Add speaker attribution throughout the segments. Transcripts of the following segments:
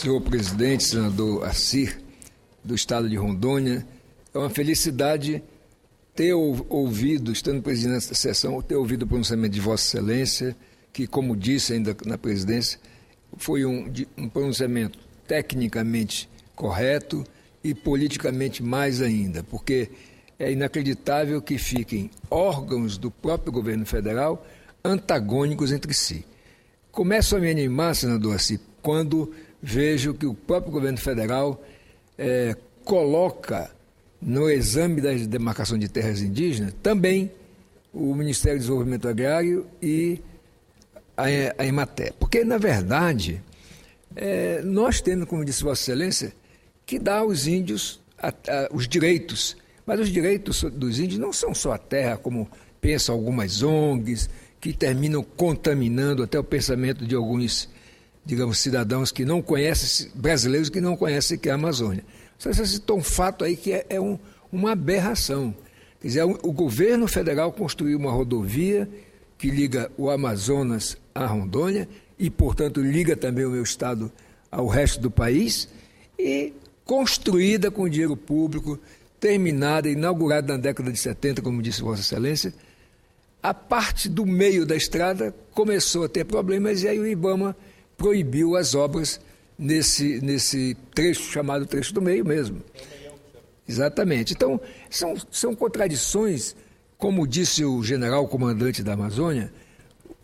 Speaker 1: Senhor presidente, senador Assir, do estado de Rondônia, é uma felicidade ter ouvido, estando presidente desta sessão, ter ouvido o pronunciamento de Vossa Excelência, que, como disse ainda na presidência, foi um pronunciamento tecnicamente correto e politicamente mais ainda, porque é inacreditável que fiquem órgãos do próprio governo federal antagônicos entre si. Começo a me animar, senador Assir, quando vejo que o próprio governo federal coloca no exame da demarcação de terras indígenas também o Ministério do Desenvolvimento Agrário e a Emater. Porque, na verdade, nós temos, como disse Vossa Excelência, que dar aos índios os direitos. Mas os direitos dos índios não são só a terra, como pensam algumas ONGs, que terminam contaminando até o pensamento de alguns, digamos, cidadãos que não conhecem, brasileiros que não conhecem que é a Amazônia. Você citou um fato aí que é uma aberração. Quer dizer, o governo federal construiu uma rodovia que liga o Amazonas à Rondônia e, portanto, liga também o meu estado ao resto do país, e construída com dinheiro público, terminada, inaugurada na década de 70, como disse Vossa Excelência. A parte do meio da estrada começou a ter problemas e aí o IBAMA proibiu as obras nesse trecho, chamado trecho do meio mesmo. Exatamente. Então, são contradições, como disse o general comandante da Amazônia,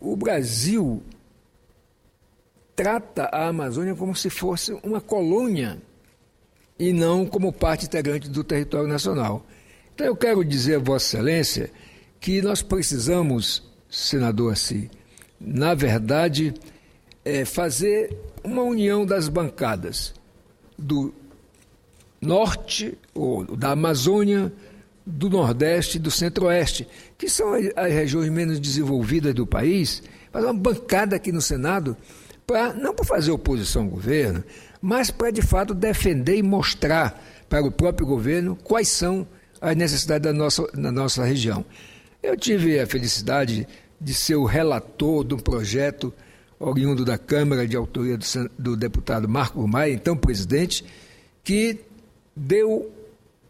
Speaker 1: o Brasil trata a Amazônia como se fosse uma colônia e não como parte integrante do território nacional. Então, eu quero dizer a Vossa Excelência que nós precisamos, senador Assir, na verdade, fazer uma união das bancadas do norte, ou da Amazônia, do Nordeste e do Centro-Oeste, que são as regiões menos desenvolvidas do país, fazer uma bancada aqui no Senado, não para fazer oposição ao governo, mas para, de fato, defender e mostrar para o próprio governo quais são as necessidades da nossa região. Eu tive a felicidade de ser o relator de um projeto oriundo da Câmara, de autoria do deputado Marco Maia, então presidente, que deu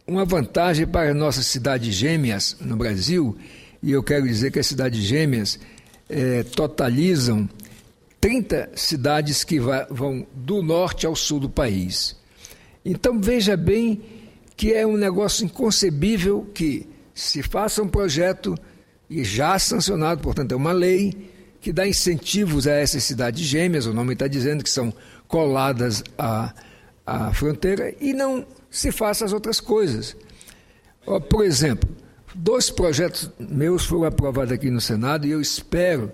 Speaker 1: uma vantagem para as nossas cidades gêmeas no Brasil, e eu quero dizer que as cidades gêmeas totalizam 30 cidades que vão do norte ao sul do país. Então, veja bem que é um negócio inconcebível que se faça um projeto, e já sancionado, portanto, é uma lei que dá incentivos a essas cidades gêmeas, o nome está dizendo que são coladas à fronteira, e não se faça as outras coisas. Por exemplo, 2 projetos meus foram aprovados aqui no Senado, e eu espero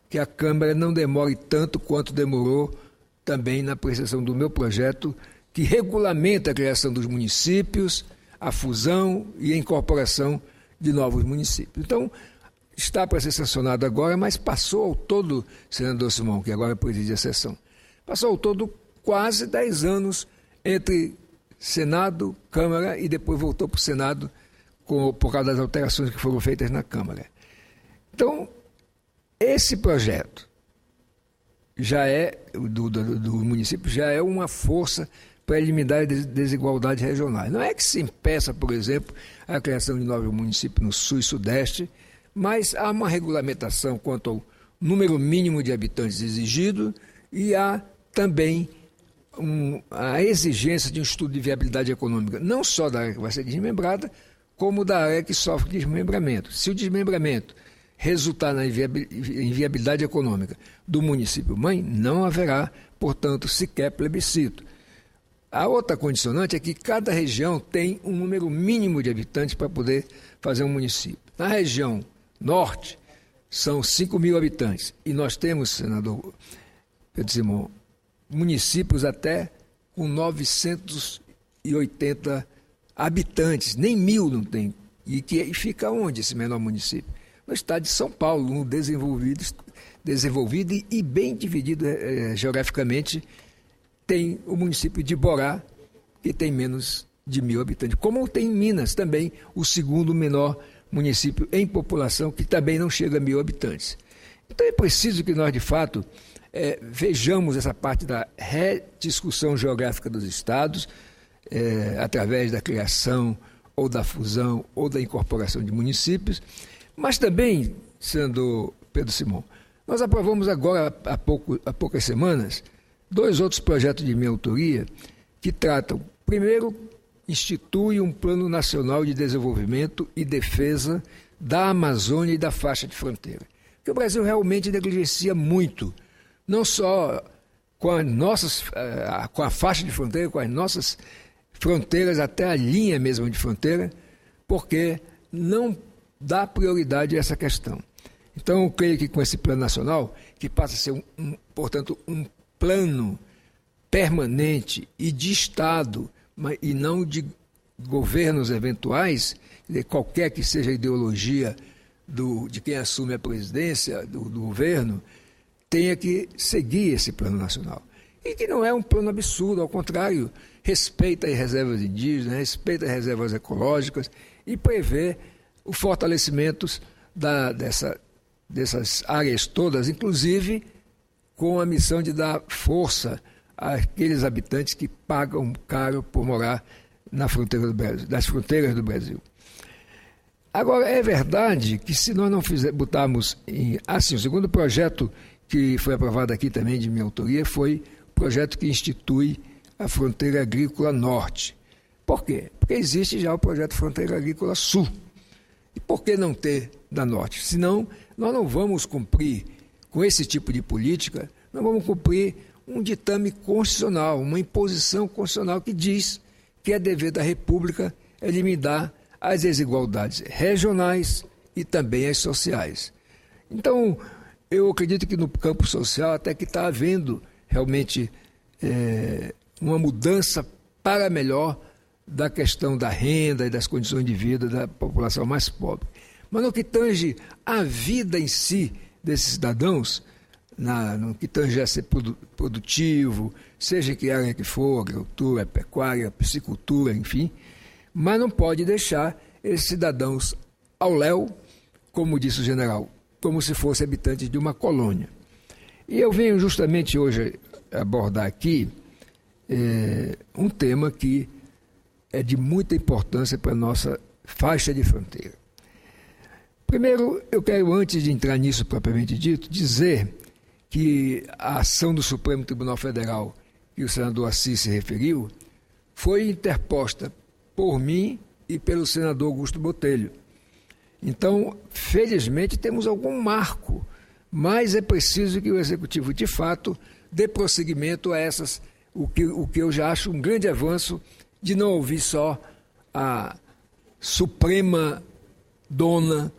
Speaker 1: que a Câmara não demore tanto quanto demorou também na apreciação do meu projeto, que regulamenta a criação dos municípios, a fusão e a incorporação de novos municípios. Então, está para ser sancionado agora, mas passou ao todo, senador Simão, que agora preside a sessão, passou ao todo quase 10 anos entre Senado, Câmara, e depois voltou para o Senado por causa das alterações que foram feitas na Câmara. Então, esse projeto já do município já é uma força para eliminar as desigualdades regionais. Não é que se impeça, por exemplo, a criação de novos municípios no Sul e Sudeste, mas há uma regulamentação quanto ao número mínimo de habitantes exigido e há também a exigência de um estudo de viabilidade econômica, não só da área que vai ser desmembrada, como da área que sofre desmembramento. Se o desmembramento resultar na inviabilidade econômica do município-mãe, não haverá, portanto, sequer plebiscito. A outra condicionante é que cada região tem um número mínimo de habitantes para poder fazer um município. Na região norte, são 5 mil habitantes. E nós temos, senador Pedro Simão, municípios até com 980 habitantes, nem 1.000 não tem. E fica onde esse menor município? No estado de São Paulo, um desenvolvido e bem dividido geograficamente. Tem o município de Borá, que tem menos de 1.000 habitantes. Como tem em Minas também, o segundo menor município em população, que também não chega a 1.000 habitantes. Então é preciso que nós, de fato, vejamos essa parte da rediscussão geográfica dos estados, através da criação ou da fusão ou da incorporação de municípios, mas também, senador Pedro Simão, nós aprovamos agora, há poucas semanas, 2 outros projetos de minha autoria que tratam, primeiro, institui um Plano Nacional de Desenvolvimento e Defesa da Amazônia e da faixa de fronteira, que o Brasil realmente negligencia muito, não só com a faixa de fronteira, com as nossas fronteiras, até a linha mesmo de fronteira, porque não dá prioridade a essa questão. Então, eu creio que com esse plano nacional, que passa a ser, portanto, um plano permanente e de Estado, e não de governos eventuais, qualquer que seja a ideologia de quem assume a presidência do governo, tenha que seguir esse plano nacional. E que não é um plano absurdo, ao contrário, respeita as reservas indígenas, respeita as reservas ecológicas e prevê o fortalecimento dessas áreas todas, inclusive com a missão de dar força àqueles habitantes que pagam caro por morar nas fronteiras do Brasil. Agora, é verdade que se nós não botarmos assim, o segundo projeto que foi aprovado aqui também de minha autoria foi o projeto que institui a Fronteira Agrícola Norte. Por quê? Porque existe já o projeto Fronteira Agrícola Sul. E por que não ter da Norte? Senão, nós não vamos cumprir com esse tipo de política, nós vamos cumprir um ditame constitucional, uma imposição constitucional que diz que é dever da República eliminar as desigualdades regionais e também as sociais. Então, eu acredito que no campo social até que está havendo realmente uma mudança para melhor da questão da renda e das condições de vida da população mais pobre. Mas no que tange a vida em si desses cidadãos, no que tange a ser produtivo, seja que área que for, agricultura, pecuária, piscicultura, enfim, mas não pode deixar esses cidadãos ao léu, como disse o general, como se fossem habitantes de uma colônia. E eu venho justamente hoje abordar aqui um tema que é de muita importância para a nossa faixa de fronteira. Primeiro, eu quero, antes de entrar nisso propriamente dito, dizer que a ação do Supremo Tribunal Federal, que o senador Assis se referiu, foi interposta por mim e pelo senador Augusto Botelho. Então, felizmente, temos algum marco, mas é preciso que o Executivo, de fato, dê prosseguimento a o que eu já acho um grande avanço de não ouvir só a suprema dona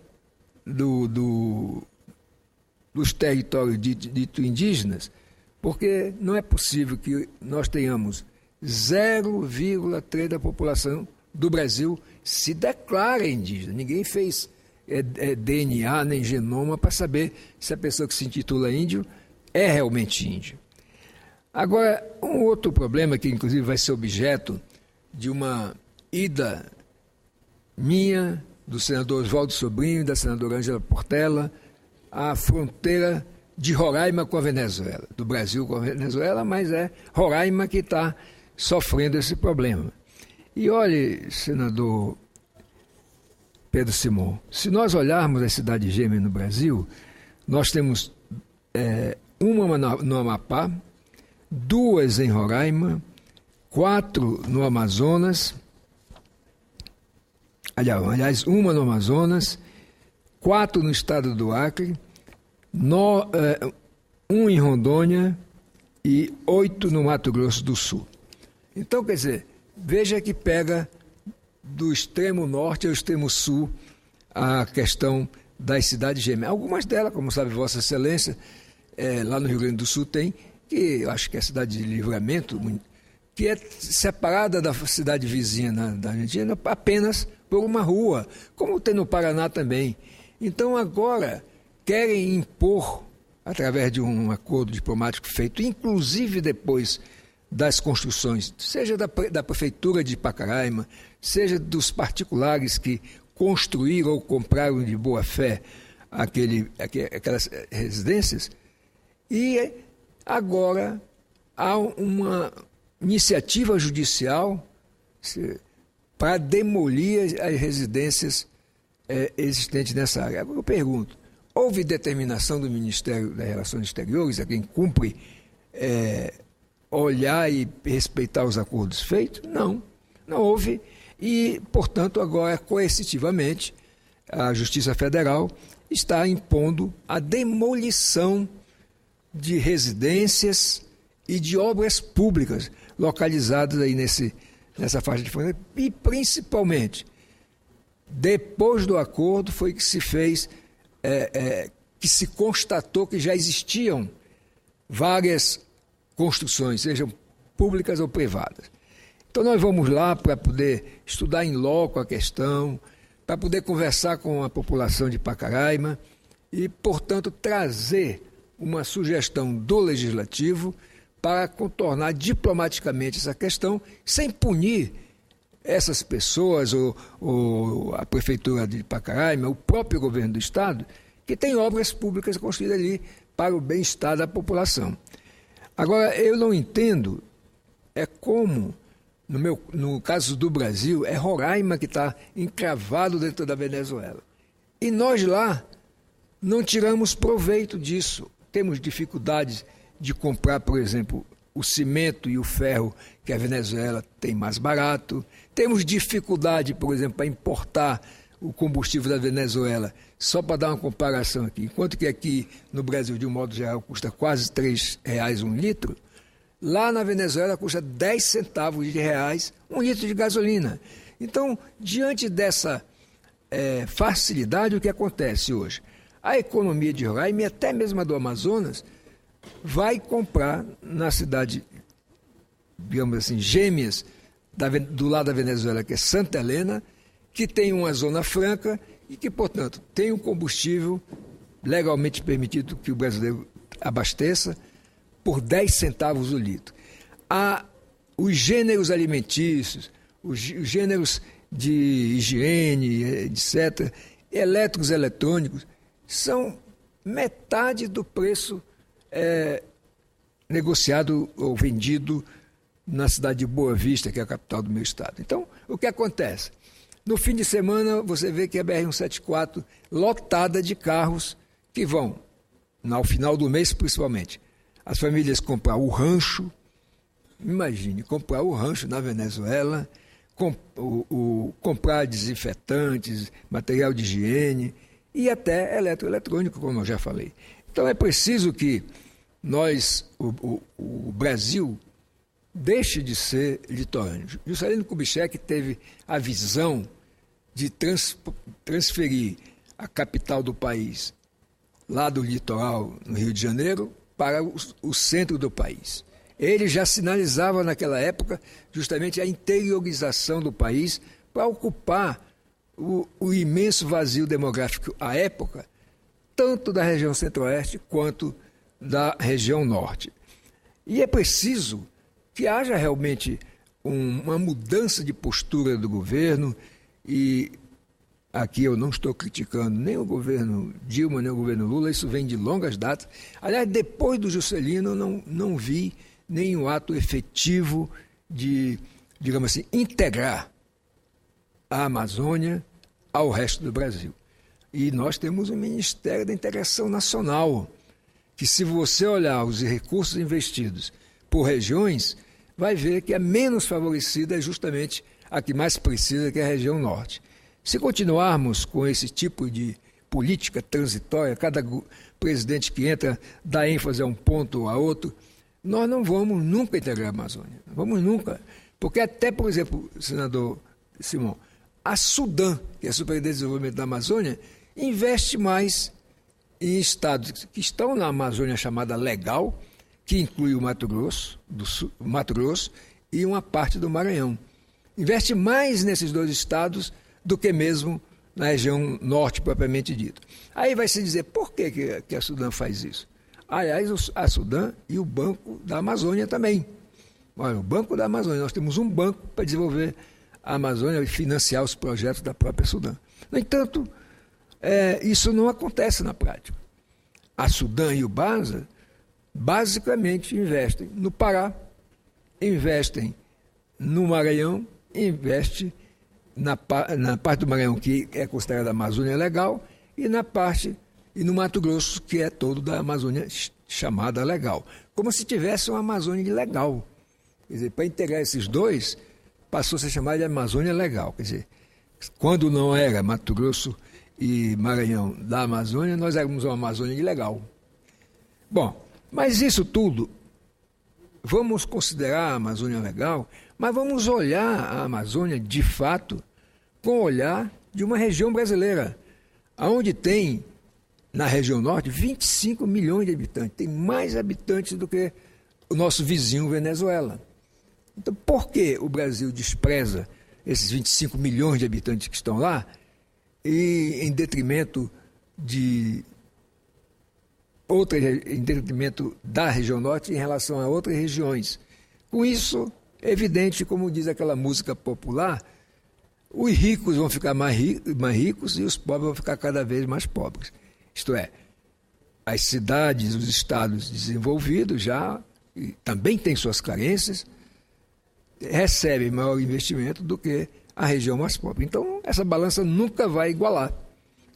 Speaker 1: dos territórios dito indígenas, porque não é possível que nós tenhamos 0,3% da população do Brasil se declara indígena. Ninguém fez DNA nem genoma para saber se a pessoa que se intitula índio é realmente índio. Agora, um outro problema que inclusive vai ser objeto de uma ida minha, do senador Oswaldo Sobrinho e da senadora Ângela Portela, à fronteira de Roraima com a Venezuela, do Brasil com a Venezuela, mas é Roraima que está sofrendo esse problema. E olhe, senador Pedro Simão, se nós olharmos as cidades gêmeas no Brasil, nós temos uma no Amapá, 2 em Roraima, 4 no Amazonas, aliás, uma no Amazonas, 4 no estado do Acre, 1 em Rondônia e 8 no Mato Grosso do Sul. Então, quer dizer, veja que pega do extremo norte ao extremo sul a questão das cidades gêmeas. Algumas delas, como sabe Vossa Excelência, lá no Rio Grande do Sul tem, que eu acho que é a cidade de Livramento, que é separada da cidade vizinha da Argentina apenas por uma rua, como tem no Paraná também. Então agora querem impor, através de um acordo diplomático feito, inclusive depois das construções, seja da Prefeitura de Pacaraima, seja dos particulares que construíram ou compraram de boa fé aquelas residências, e Agora, há uma iniciativa judicial para demolir as residências existentes nessa área. Agora eu pergunto, houve determinação do Ministério das Relações Exteriores, a quem cumpre olhar e respeitar os acordos feitos? Não, não houve. E, portanto, agora, coercitivamente, a Justiça Federal está impondo a demolição de residências e de obras públicas localizadas aí nessa faixa de fronteira. E, principalmente, depois do acordo foi que se fez, que se constatou que já existiam várias construções, sejam públicas ou privadas. Então nós vamos lá para poder estudar em loco a questão, para poder conversar com a população de Pacaraima e, portanto, trazer uma sugestão do Legislativo para contornar diplomaticamente essa questão, sem punir essas pessoas, ou a Prefeitura de Pacaraima, o próprio governo do Estado, que tem obras públicas construídas ali para o bem-estar da população. Agora, eu não entendo como, no caso do Brasil, é Roraima que está encravado dentro da Venezuela. E nós lá não tiramos proveito disso. Temos dificuldades de comprar, por exemplo, o cimento e o ferro que a Venezuela tem mais barato. Temos dificuldade, por exemplo, para importar o combustível da Venezuela, só para dar uma comparação aqui. Enquanto que aqui no Brasil, de um modo geral, custa quase R$3 um litro, lá na Venezuela custa 10 centavos de reais um litro de gasolina. Então, diante dessa facilidade, o que acontece hoje? A economia de Roraima e até mesmo a do Amazonas vai comprar na cidade, digamos assim, gêmeas do lado da Venezuela, que é Santa Helena, que tem uma zona franca e que, portanto, tem um combustível legalmente permitido que o brasileiro abasteça por 10 centavos o litro. Os gêneros alimentícios, os gêneros de higiene, etc., elétricos, eletrônicos, são metade do preço negociado ou vendido na cidade de Boa Vista, que é a capital do meu estado. Então, o que acontece? No fim de semana, você vê que a BR-174 lotada de carros que vão, ao final do mês principalmente, as famílias comprar o rancho, imagine, comprar o rancho na Venezuela, comprar desinfetantes, material de higiene e até eletroeletrônico, como eu já falei. Então é preciso que o Brasil, deixe de ser litorâneo. Juscelino Kubitschek teve a visão de transferir a capital do país, lá do litoral, no Rio de Janeiro, para o centro do país. Ele já sinalizava naquela época justamente a interiorização do país para ocupar o imenso vazio demográfico à época, tanto da região centro-oeste quanto da região norte. E é preciso que haja realmente uma mudança de postura do governo, e aqui eu não estou criticando nem o governo Dilma, nem o governo Lula, isso vem de longas datas. Aliás, depois do Juscelino, não vi nenhum ato efetivo de, digamos assim, integrar a Amazônia ao resto do Brasil. E nós temos o Ministério da Integração Nacional, que, se você olhar os recursos investidos por regiões, vai ver que a menos favorecida é justamente a que mais precisa, que é a região norte. Se continuarmos com esse tipo de política transitória, cada presidente que entra dá ênfase a um ponto ou a outro, nós não vamos nunca integrar a Amazônia. Vamos nunca. Porque até, por exemplo, senador Simão, a Sudã, que é a Superintendência de Desenvolvimento da Amazônia, investe mais em estados que estão na Amazônia chamada legal, que inclui o Mato Grosso, Mato Grosso e uma parte do Maranhão. Investe mais nesses dois estados do que mesmo na região norte, propriamente dita. Aí vai se dizer, por que a Sudã faz isso? Aliás, a Sudã e o Banco da Amazônia também. Olha, o Banco da Amazônia, nós temos um banco para desenvolver a Amazônia e financiar os projetos da própria Sudã. No entanto, isso não acontece na prática. A Sudã e o BASA basicamente investem no Pará, investem no Maranhão, investem na parte do Maranhão que é considerada Amazônia Legal e no Mato Grosso, que é todo da Amazônia chamada legal. Como se tivesse uma Amazônia ilegal. Quer dizer, para integrar esses dois, passou a ser chamada de Amazônia Legal. Quer dizer, quando não era Mato Grosso e Maranhão da Amazônia, nós éramos uma Amazônia ilegal. Bom, mas isso tudo, vamos considerar a Amazônia legal, mas vamos olhar a Amazônia, de fato, com o olhar de uma região brasileira, onde tem, na região norte, 25 milhões de habitantes. Tem mais habitantes do que o nosso vizinho Venezuela. Então, por que o Brasil despreza esses 25 milhões de habitantes que estão lá e em detrimento da região norte em relação a outras regiões? Com isso, é evidente, como diz aquela música popular, os ricos vão ficar mais ricos e os pobres vão ficar cada vez mais pobres. Isto é, as cidades, os estados desenvolvidos já também têm suas carências, recebem maior investimento do que a região mais pobre. Então, essa balança nunca vai igualar,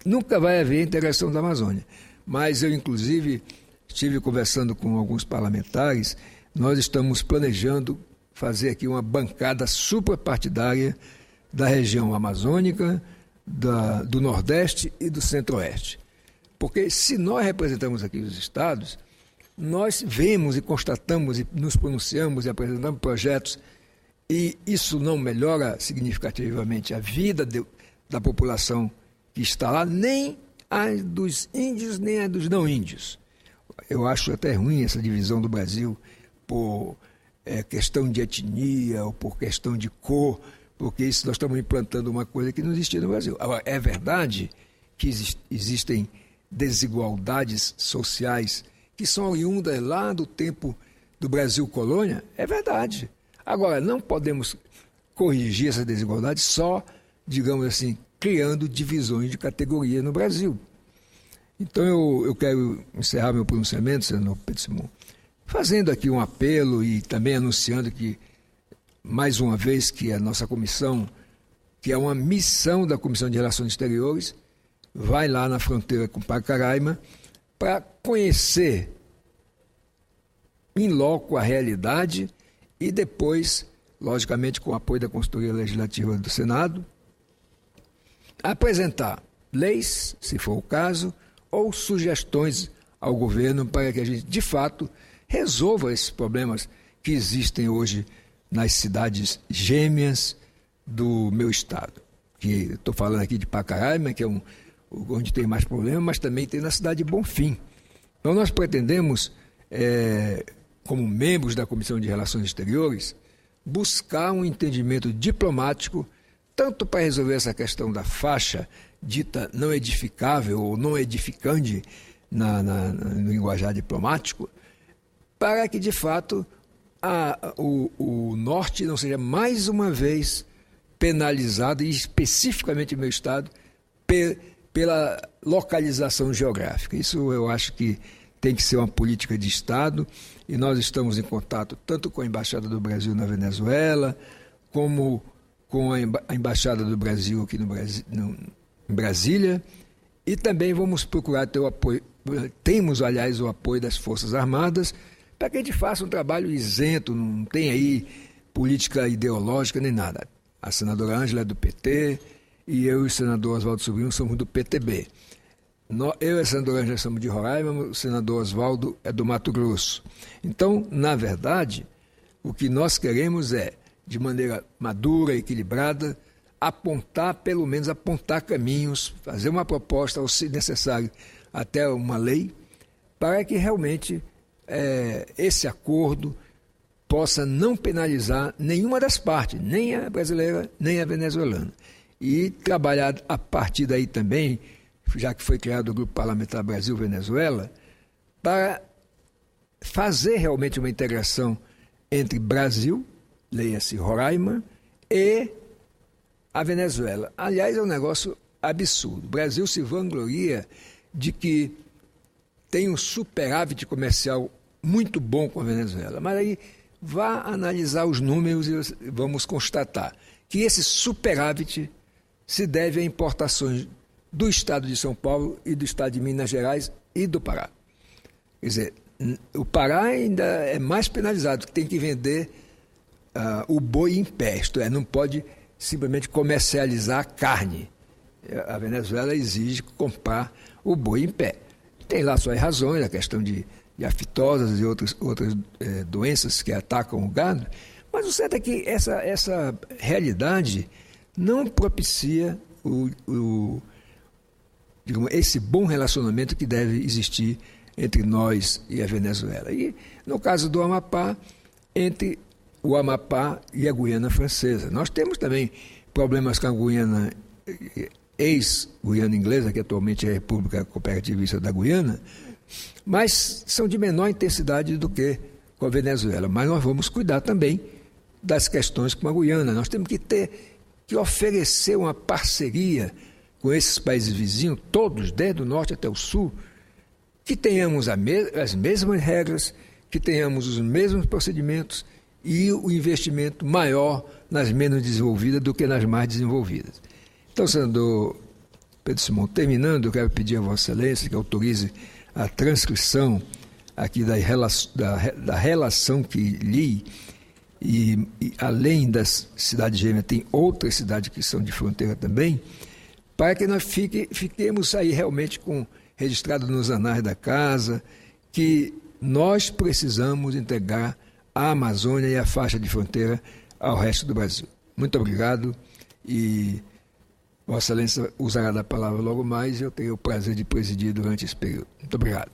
Speaker 1: nunca vai haver integração da Amazônia. Mas eu, inclusive, estive conversando com alguns parlamentares, nós estamos planejando fazer aqui uma bancada suprapartidária da região amazônica, do Nordeste e do Centro-Oeste. Porque se nós representamos aqui os estados, nós vemos e constatamos e nos pronunciamos e apresentamos projetos e isso não melhora significativamente a vida da população que está lá, nem a dos índios, nem a dos não índios. Eu acho até ruim essa divisão do Brasil por questão de etnia ou por questão de cor, porque isso nós estamos implantando uma coisa que não existia no Brasil. Agora, é verdade que existem desigualdades sociais que são oriundas lá do tempo do Brasil colônia? É verdade. Agora, não podemos corrigir essa desigualdade só, digamos assim, criando divisões de categoria no Brasil. Então, eu quero encerrar meu pronunciamento, senador Pedro Simão, fazendo aqui um apelo e também anunciando que, mais uma vez, que a nossa comissão, que é uma missão da Comissão de Relações Exteriores, vai lá na fronteira com Pacaraima para conhecer in loco a realidade e depois, logicamente com o apoio da Consultoria Legislativa do Senado, apresentar leis, se for o caso, ou sugestões ao governo para que a gente, de fato, resolva esses problemas que existem hoje nas cidades gêmeas do meu estado. Estou falando aqui de Pacaraima, que é onde tem mais problemas, mas também tem na cidade de Bonfim. Então, nós pretendemos, como membros da Comissão de Relações Exteriores, buscar um entendimento diplomático, tanto para resolver essa questão da faixa dita não edificável ou não edificante no linguajar diplomático, para que, de fato, o Norte não seja mais uma vez penalizado, e especificamente o meu estado, pela localização geográfica. Isso eu acho que tem que ser uma política de Estado, e nós estamos em contato tanto com a Embaixada do Brasil na Venezuela, como com a Embaixada do Brasil aqui em Brasília, e também vamos procurar ter o apoio, temos, aliás, o apoio das Forças Armadas, para que a gente faça um trabalho isento, não tem aí política ideológica nem nada. A senadora Ângela é do PT e eu e o senador Oswaldo Sobrinho somos do PTB. Eu e a senadora Ângela somos de Roraima, o senador Oswaldo é do Mato Grosso. Então, na verdade, o que nós queremos é, de maneira madura, equilibrada, pelo menos apontar caminhos, fazer uma proposta, ou se necessário, até uma lei, para que realmente esse acordo possa não penalizar nenhuma das partes, nem a brasileira, nem a venezuelana. E trabalhar a partir daí também, já que foi criado o Grupo Parlamentar Brasil-Venezuela, para fazer realmente uma integração entre Brasil, leia-se Roraima, e a Venezuela. Aliás, é um negócio absurdo. O Brasil se vangloria de que tem um superávit comercial muito bom com a Venezuela. Mas aí vá analisar os números e vamos constatar que esse superávit se deve a importações do estado de São Paulo e do estado de Minas Gerais e do Pará. Quer dizer, o Pará ainda é mais penalizado, que tem que vender o boi em pé, isto é, não pode simplesmente comercializar a carne. A Venezuela exige comprar o boi em pé. Tem lá suas razões, a questão de aftoses e outras doenças que atacam o gado, mas o certo é que essa realidade não propicia digamos, esse bom relacionamento que deve existir entre nós e a Venezuela. E, no caso do Amapá, entre o Amapá e a Guiana Francesa. Nós temos também problemas com a Guiana, ex-Guiana Inglesa, que atualmente é a República Cooperativista da Guiana, mas são de menor intensidade do que com a Venezuela. Mas nós vamos cuidar também das questões com a Guiana. Nós temos que oferecer uma parceria com esses países vizinhos, todos, desde o norte até o sul, que tenhamos as mesmas regras, que tenhamos os mesmos procedimentos e o investimento maior nas menos desenvolvidas do que nas mais desenvolvidas. Então, senador Pedro Simão, terminando, eu quero pedir a Vossa Excelência que autorize a transcrição aqui da relação que li, e além das cidades gêmeas, tem outras cidades que são de fronteira também, para que nós fiquemos aí realmente registrado nos anais da casa, que nós precisamos entregar a Amazônia e a faixa de fronteira ao resto do Brasil. Muito obrigado e Vossa Excelência usará da palavra logo mais e eu tenho o prazer de presidir durante esse período. Muito obrigado.